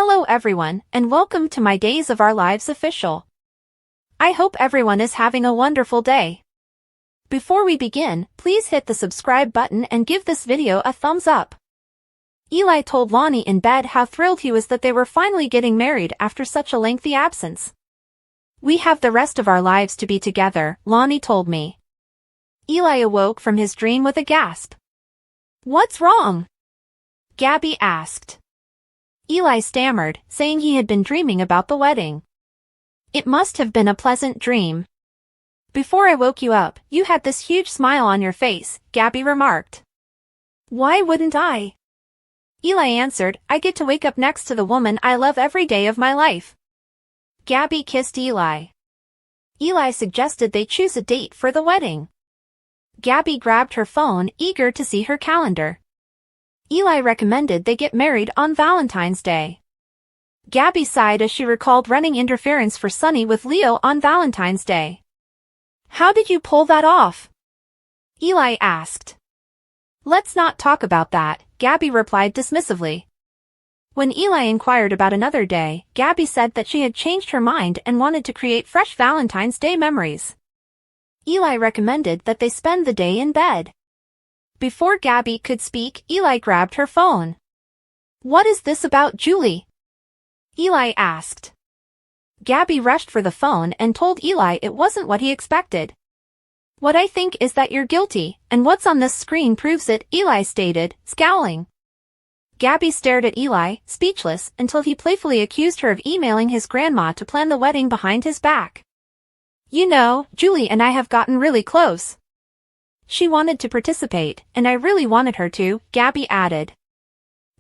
Hello everyone, and welcome to my Days of Our Lives official. I hope everyone is having a wonderful day. Before we begin, please hit the subscribe button and give this video a thumbs up. Eli told Lonnie in bed how thrilled he was that they were finally getting married after such a lengthy absence. "We have the rest of our lives to be together," Lonnie told me. Eli awoke from his dream with a gasp. "What's wrong?" Gabby asked. Eli stammered, saying he had been dreaming about the wedding. "It must have been a pleasant dream. Before I woke you up, you had this huge smile on your face," Gabby remarked. "Why wouldn't I?" Eli answered, "I get to wake up next to the woman I love every day of my life." Gabby kissed Eli. Eli suggested they choose a date for the wedding. Gabby grabbed her phone, eager to see her calendar. Eli recommended they get married on Valentine's Day. Gabby sighed as she recalled running interference for Sunny with Leo on Valentine's Day. "How did you pull that off?" Eli asked. "Let's not talk about that," Gabby replied dismissively. When Eli inquired about another day, Gabby said that she had changed her mind and wanted to create fresh Valentine's Day memories. Eli recommended that they spend the day in bed. Before Gabby could speak, Eli grabbed her phone. "What is this about Julie?" Eli asked. Gabby rushed for the phone and told Eli it wasn't what he expected. "What I think is that you're guilty, and what's on this screen proves it," Eli stated, scowling. Gabby stared at Eli, speechless, until he playfully accused her of emailing his grandma to plan the wedding behind his back. "You know, Julie and I have gotten really close. She wanted to participate, and I really wanted her to," Gabby added.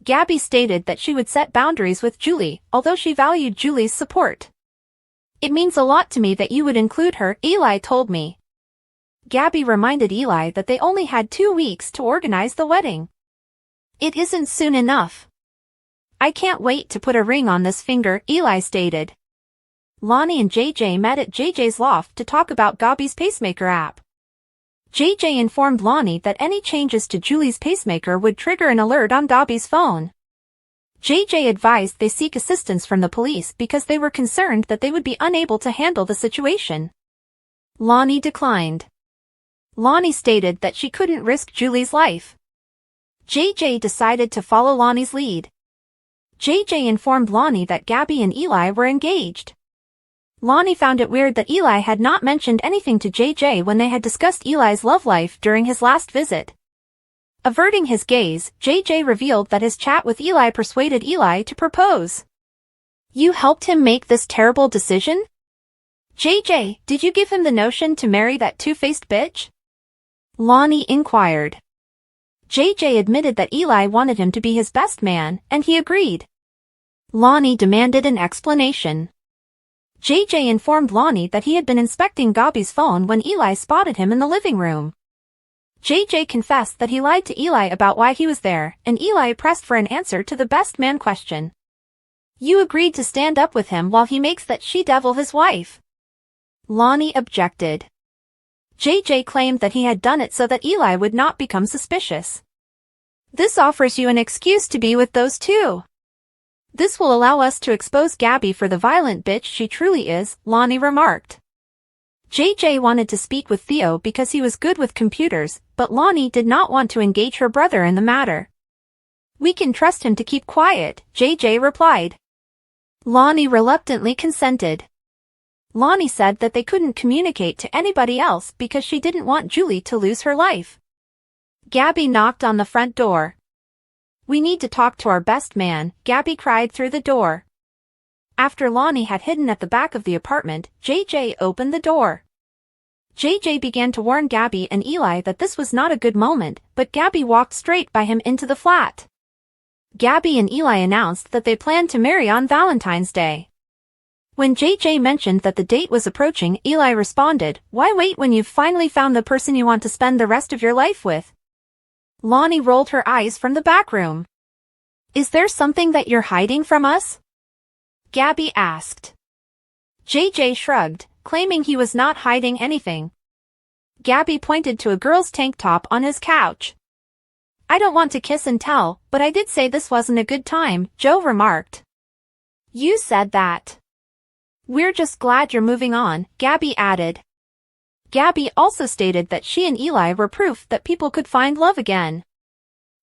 Gabby stated that she would set boundaries with Julie, although she valued Julie's support. "It means a lot to me that you would include her," Eli told me. Gabby reminded Eli that they only had 2 weeks to organize the wedding. "It isn't soon enough. I can't wait to put a ring on this finger," Eli stated. Lonnie and JJ met at JJ's loft to talk about Gabby's pacemaker app. JJ informed Lonnie that any changes to Julie's pacemaker would trigger an alert on Gabby's phone. JJ advised they seek assistance from the police because they were concerned that they would be unable to handle the situation. Lonnie declined. Lonnie stated that she couldn't risk Julie's life. JJ decided to follow Lonnie's lead. JJ informed Lonnie that Gabby and Eli were engaged. Lonnie found it weird that Eli had not mentioned anything to JJ when they had discussed Eli's love life during his last visit. Averting his gaze, JJ revealed that his chat with Eli persuaded Eli to propose. "You helped him make this terrible decision? JJ, did you give him the notion to marry that two-faced bitch?" Lonnie inquired. JJ admitted that Eli wanted him to be his best man, and he agreed. Lonnie demanded an explanation. JJ informed Lonnie that he had been inspecting Gabby's phone when Eli spotted him in the living room. JJ confessed that he lied to Eli about why he was there, and Eli pressed for an answer to the best man question. "You agreed to stand up with him while he makes that she-devil his wife." Lonnie objected. JJ claimed that he had done it so that Eli would not become suspicious. "This offers you an excuse to be with those two. This will allow us to expose Gabby for the violent bitch she truly is," Lonnie remarked. JJ wanted to speak with Theo because he was good with computers, but Lonnie did not want to engage her brother in the matter. "We can trust him to keep quiet," JJ replied. Lonnie reluctantly consented. Lonnie said that they couldn't communicate to anybody else because she didn't want Julie to lose her life. Gabby knocked on the front door. "We need to talk to our best man," Gabby cried through the door. After Lonnie had hidden at the back of the apartment, JJ opened the door. JJ began to warn Gabby and Eli that this was not a good moment, but Gabby walked straight by him into the flat. Gabby and Eli announced that they planned to marry on Valentine's Day. When JJ mentioned that the date was approaching, Eli responded, "Why wait when you've finally found the person you want to spend the rest of your life with?" Lonnie rolled her eyes from the back room. "Is there something that you're hiding from us?" Gabby asked. JJ shrugged, claiming he was not hiding anything. Gabby pointed to a girl's tank top on his couch. "I don't want to kiss and tell, but I did say this wasn't a good time," Joe remarked. You said that. We're just glad you're moving on, Gabby added. Gabby also stated that she and Eli were proof that people could find love again.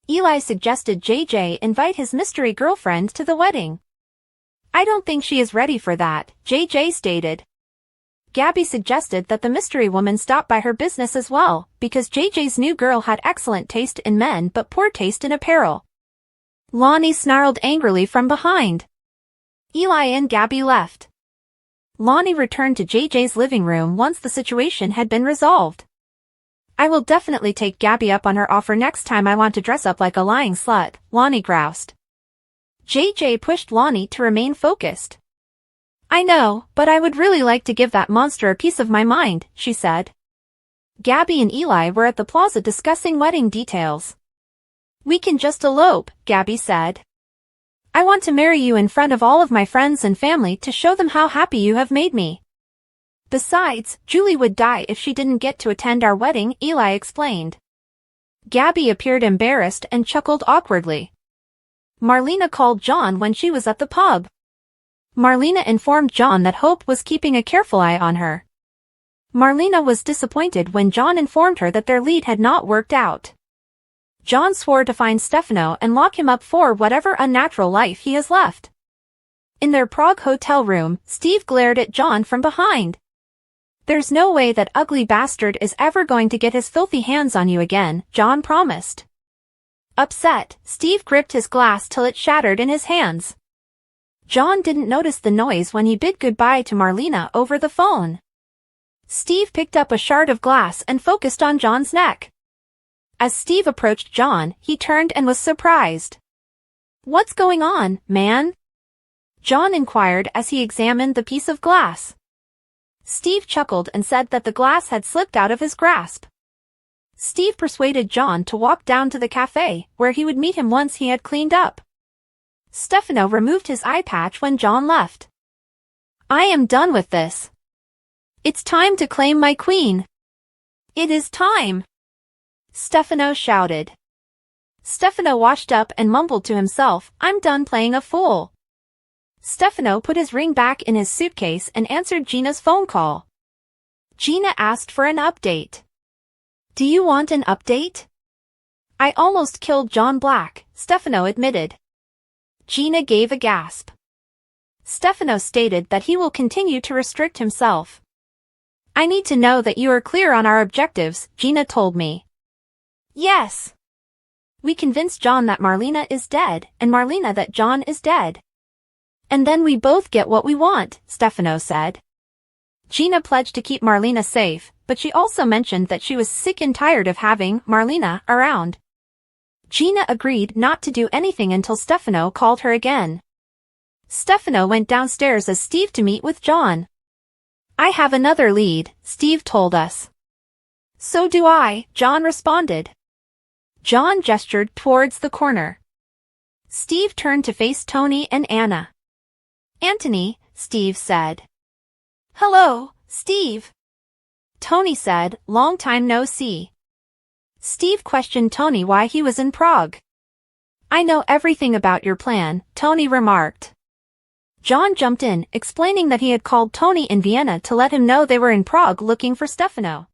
Eli suggested JJ invite his mystery girlfriend to the wedding. I don't think she is ready for that, JJ stated. Gabby suggested that the mystery woman stop by her business as well, because JJ's new girl had excellent taste in men but poor taste in apparel. Lonnie snarled angrily from behind. Eli and Gabby left. Lonnie returned to JJ's living room once the situation had been resolved. I will definitely take Gabby up on her offer next time I want to dress up like a lying slut, Lonnie groused. JJ pushed Lonnie to remain focused. I know, but I would really like to give that monster a piece of my mind, she said. Gabby and Eli were at the plaza discussing wedding details. We can just elope, Gabby said. I want to marry you in front of all of my friends and family to show them how happy you have made me. Besides, Julie would die if she didn't get to attend our wedding, Eli explained. Gabby appeared embarrassed and chuckled awkwardly. Marlena called John when she was at the pub. Marlena informed John that Hope was keeping a careful eye on her. Marlena was disappointed when John informed her that their lead had not worked out. John swore to find Stefano and lock him up for whatever unnatural life he has left. In their Prague hotel room, Steve glared at John from behind. There's no way that ugly bastard is ever going to get his filthy hands on you again, John promised. Upset, Steve gripped his glass till it shattered in his hands. John didn't notice the noise when he bid goodbye to Marlena over the phone. Steve picked up a shard of glass and focused on John's neck. As Steve approached John, he turned and was surprised. What's going on, man? John inquired as he examined the piece of glass. Steve chuckled and said that the glass had slipped out of his grasp. Steve persuaded John to walk down to the cafe, where he would meet him once he had cleaned up. Stefano removed his eye patch when John left. I am done with this. It's time to claim my queen. It is time. Stefano shouted. Stefano washed up and mumbled to himself, I'm done playing a fool. Stefano put his ring back in his suitcase and answered Gina's phone call. Gina asked for an update. Do you want an update? I almost killed John Black, Stefano admitted. Gina gave a gasp. Stefano stated that he will continue to restrict himself. I need to know that you are clear on our objectives, Gina told me. Yes. We convinced John that Marlena is dead, and Marlena that John is dead. And then we both get what we want, Stefano said. Gina pledged to keep Marlena safe, but she also mentioned that she was sick and tired of having Marlena around. Gina agreed not to do anything until Stefano called her again. Stefano went downstairs as Steve to meet with John. I have another lead, Steve told us. So do I, John responded. John gestured towards the corner. Steve turned to face Tony and Anna. Anthony, Steve said. Hello, Steve. Tony said, long time no see. Steve questioned Tony why he was in Prague. I know everything about your plan, Tony remarked. John jumped in, explaining that he had called Tony in Vienna to let him know they were in Prague looking for Stefano.